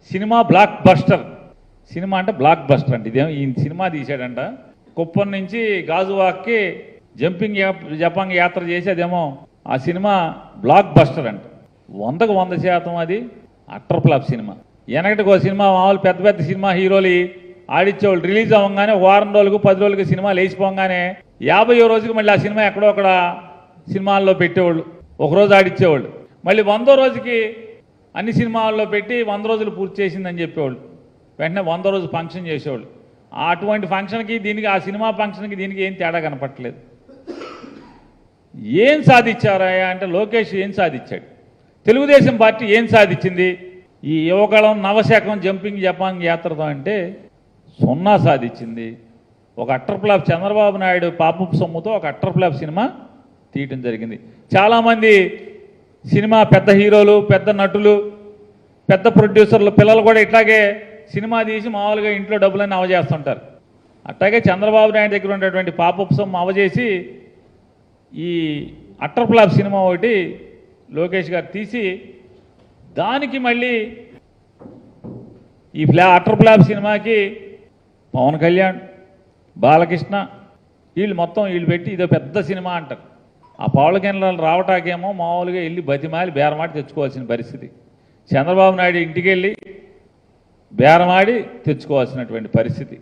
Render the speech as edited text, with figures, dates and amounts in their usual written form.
Cinema block buster. Cinema అంటే block buster అంటే ఇదేమో ఈ సినిమా తీశాడంట. కుప్పం నుంచి గాజువాక్కి జంపింగ్ యాత్ర చేసి అదేమో ఆ సినిమా బ్లాక్ బస్టర్ అంట. 100కు 100% అది అట్టర్ ఫ్లాప్ సినిమా. వెనకటికి ఒక సినిమా మామూలు పెద్ద పెద్ద సినిమా హీరోలు ఆడిచ్చేవాళ్ళు, రిలీజ్ అవ్వగానే వారం రోజులకు 10 రోజులకి సినిమా లేచిపోగానే 50వ రోజుకి మళ్ళీ ఆ సినిమా ఎక్కడో అక్కడ సినిమాల్లో పెట్టేవాళ్ళు, ఒకరోజు ఆడిచ్చేవాళ్ళు. మళ్ళీ 100వ రోజుకి అన్ని సినిమాల్లో పెట్టి 100 రోజులు పూర్తి చేసిందని చెప్పేవాళ్ళు. వెంటనే 100వ రోజు ఫంక్షన్ చేసేవాళ్ళు. అటువంటి ఫంక్షన్కి దీనికి, ఆ సినిమా ఫంక్షన్కి దీనికి ఏం తేడా కనపట్టలేదు. ఏం సాధించారా అంటే లోకేష్ ఏం సాధించాడు, తెలుగుదేశం పార్టీ ఏం సాధించింది ఈ యువగళం నవశకం జంపింగ్ యాత్రతో అంటే 0 సాధించింది. ఒక అట్టర్ ఫ్లాప్ చంద్రబాబు నాయుడు పాపపు సొమ్ముతో ఒక అట్టర్ ఫ్లాప్ సినిమా తీయటం జరిగింది. చాలామంది సినిమా పెద్ద హీరోలు, పెద్ద నటులు, పెద్ద ప్రొడ్యూసర్లు పిల్లలు కూడా ఇట్లాగే సినిమా తీసి మామూలుగా ఇంట్లో డబ్బులన్నీ అవజేస్తుంటారు. అట్లాగే చంద్రబాబు నాయుడు దగ్గర ఉండేటువంటి పాపపు సొమ్ము అవజేసి ఈ అట్టర్ ఫ్లాప్ సినిమా ఒకటి లోకేష్ గారు తీసి దానికి మళ్ళీ ఈ అట్టర్ ఫ్లాప్ సినిమాకి పవన్ కళ్యాణ్, బాలకృష్ణ వీళ్ళు పెట్టి ఇదో పెద్ద సినిమా అంటారు. ఆ పవన్ కళ్యాణ్ రావటాకేమో మామూలుగా వెళ్ళి బతిమాలి బేరమాడి తెచ్చుకోవాల్సిన పరిస్థితి. చంద్రబాబు నాయుడు ఇంటికి వెళ్ళి బేరమాడి తెచ్చుకోవాల్సినటువంటి పరిస్థితి.